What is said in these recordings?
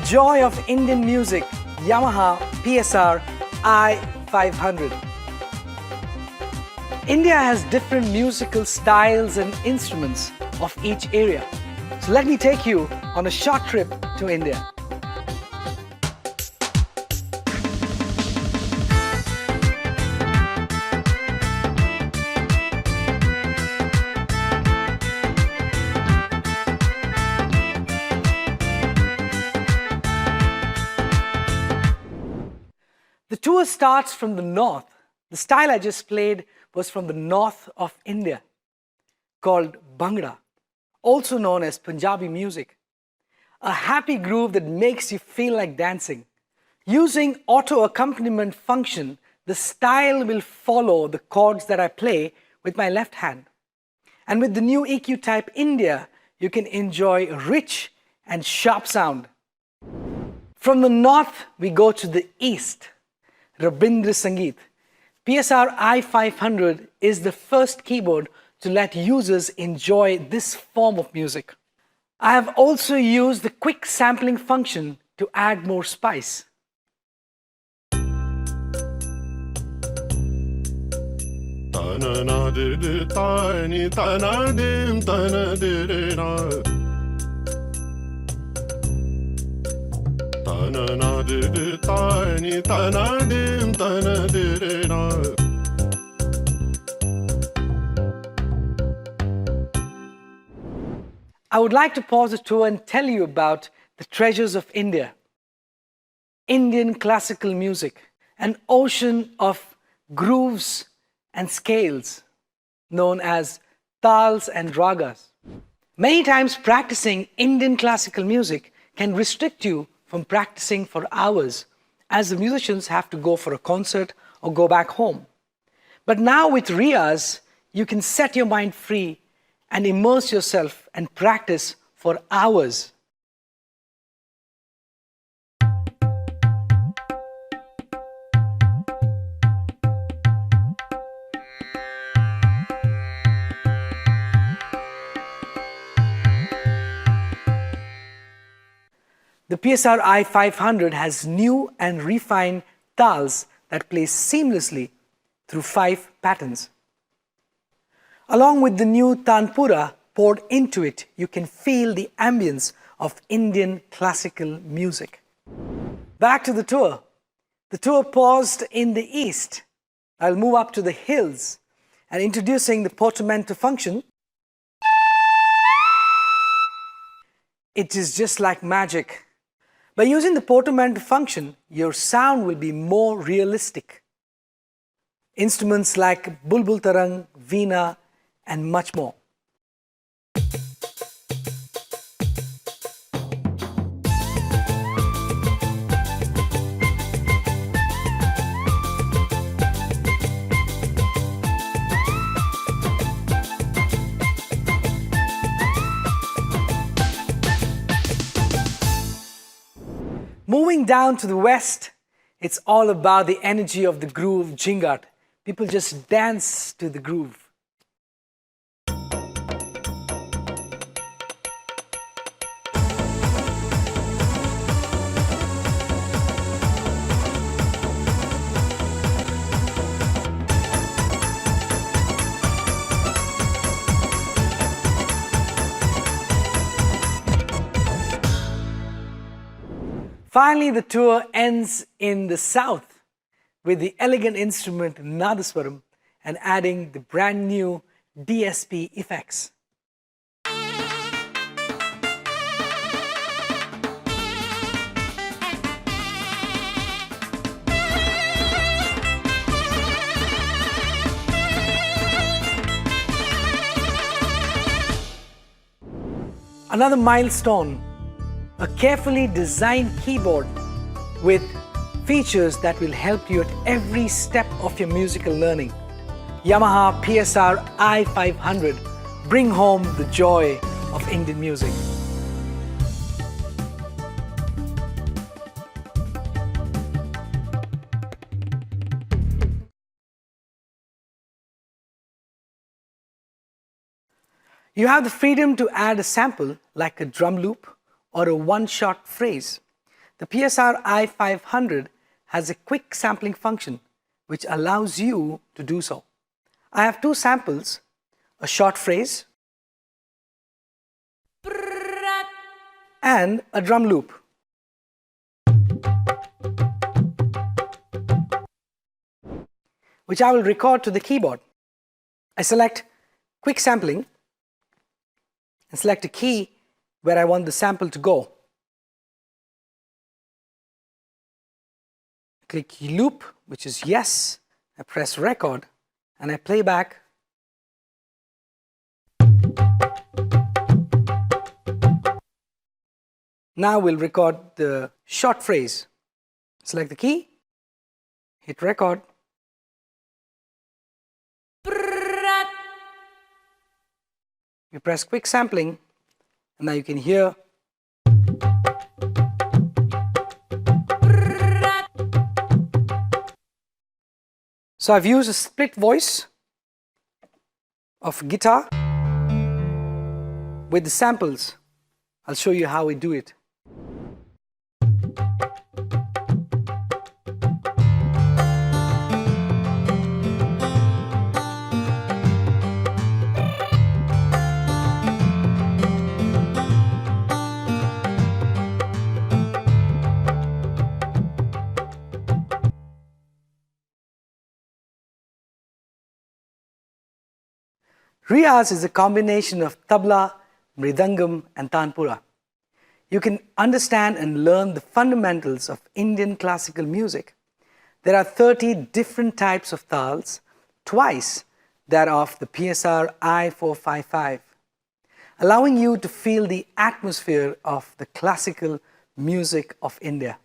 joy of Indian music, Yamaha PSR I500. India has different musical styles and instruments of each area. So let me take you on a short trip to India. The tour starts from the north. The style I just played was from the north of India, called Bhangra, also known as Punjabi music. A happy groove that makes you feel like dancing. Using auto accompaniment function, the style will follow the chords that I play with my left hand. And with the new EQ type India, you can enjoy a rich and sharp sound. From the north, we go to the east. Rabindra Sangeet. PSR I500 is the first keyboard to let users enjoy this form of music. I have also used the quick sampling function to add more spice. I would like to pause the tour and tell you about the treasures of India. Indian classical music, an ocean of grooves and scales known as tals and ragas. Many times practicing Indian classical music can restrict you from practicing for hours, as the musicians have to go for a concert or go back home. But now with Riyaz, you can set your mind free and immerse yourself and practice for hours. The PSR I500 has new and refined tals that play seamlessly through 5 patterns. Along with the new Tanpura poured into it, you can feel the ambience of Indian classical music. Back to the tour. The tour paused in the east. I'll move up to the hills and introducing the portamento function. It is just like magic. By using the portamento function, your sound will be more realistic. Instruments like bulbul tarang, veena, and much more. Moving down to the west, it's all about the energy of the groove jingat. People just dance to the groove. Finally, the tour ends in the south with the elegant instrument Nadaswaram and adding the brand new DSP effects. Another milestone. A carefully designed keyboard with features that will help you at every step of your musical learning. Yamaha PSR I500. Bring home the joy of Indian music. You have the freedom to add a sample like a drum loop or a one-shot phrase. The PSR I500 has a quick sampling function which allows you to do so. I have two samples, a short phrase and a drum loop. Which I will record to the keyboard. I select quick sampling and select a key where I want the sample to go. Click loop, which is yes. I press record and I play back. Now we'll record the short phrase. Select the key, hit record. You press quick sampling and now you can hear. So I've used a split voice of guitar with the samples. I'll show you how we do it. Riyaz is a combination of tabla, mridangam and tanpura. You can understand and learn the fundamentals of Indian classical music. There are 30 different types of tals, twice that of the PSR I455, allowing you to feel the atmosphere of the classical music of India.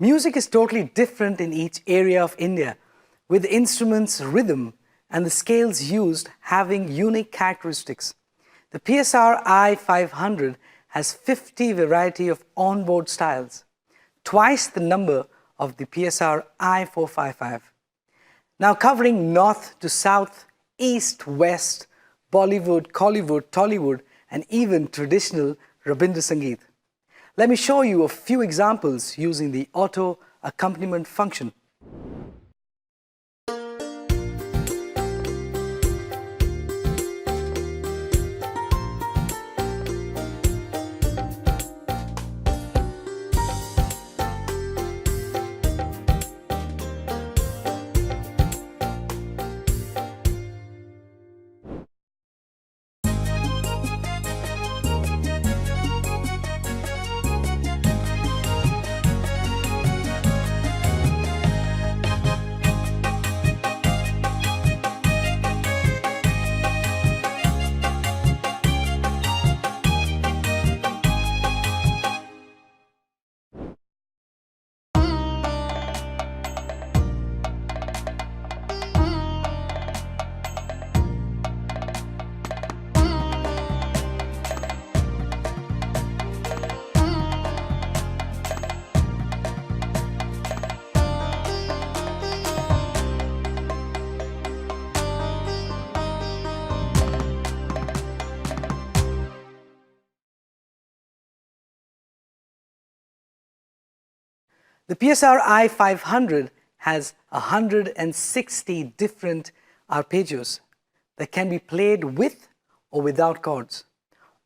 Music is totally different in each area of India, with the instruments' rhythm and the scales used having unique characteristics. The PSR I500 has 50 variety of onboard styles, twice the number of the PSR I455. Now covering north to south, east, west, Bollywood, Collywood, Tollywood, and even traditional Rabindra Sangeet. Let me show you a few examples using the auto accompaniment function. The PSR I500 has 160 different arpeggios that can be played with or without chords.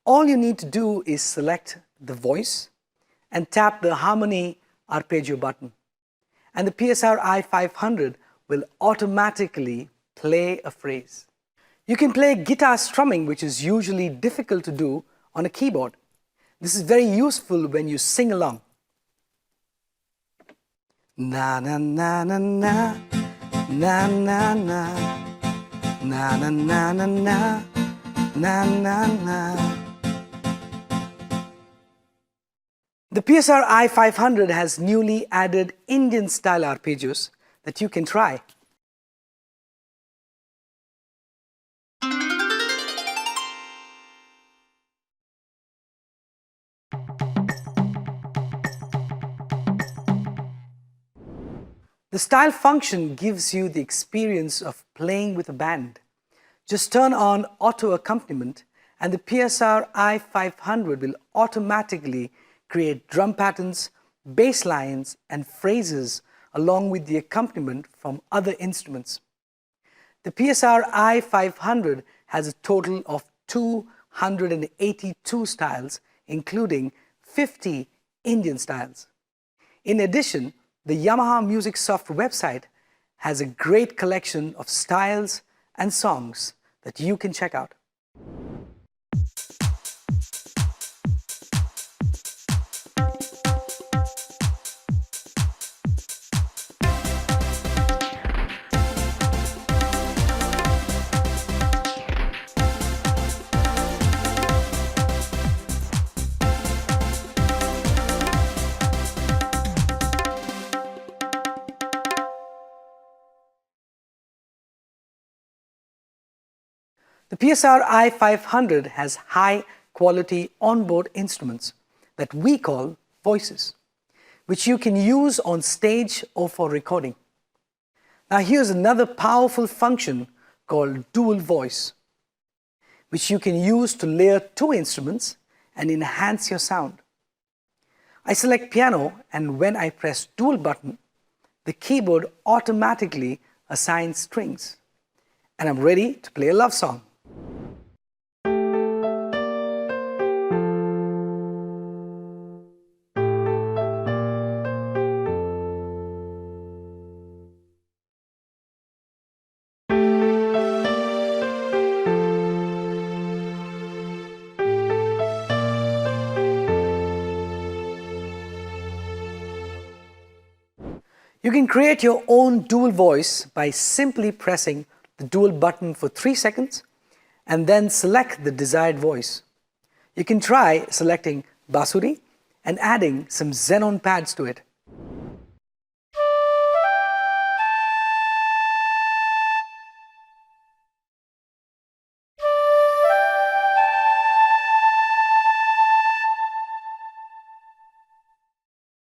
All you need to do is select the voice and tap the harmony arpeggio button. And the PSR I500 will automatically play a phrase. You can play guitar strumming, which is usually difficult to do on a keyboard. This is very useful when you sing along. Na na na na na, na na na, na na na na na, na na na. The PSR I500 has newly added Indian style arpeggios that you can try. The style function gives you the experience of playing with a band. Just turn on auto accompaniment and the PSR I500 will automatically create drum patterns, bass lines, and phrases along with the accompaniment from other instruments. The PSR I500 has a total of 282 styles, including 50 Indian styles. In addition, the Yamaha Music Software website has a great collection of styles and songs that you can check out. The PSR I500 has high-quality onboard instruments that we call voices, which you can use on stage or for recording. Now here's another powerful function called dual voice, which you can use to layer two instruments and enhance your sound. I select piano, and when I press dual button, the keyboard automatically assigns strings, and I'm ready to play a love song. You can create your own dual voice by simply pressing the dual button for 3 seconds and then select the desired voice. You can try selecting Basuri and adding some xenon pads to it.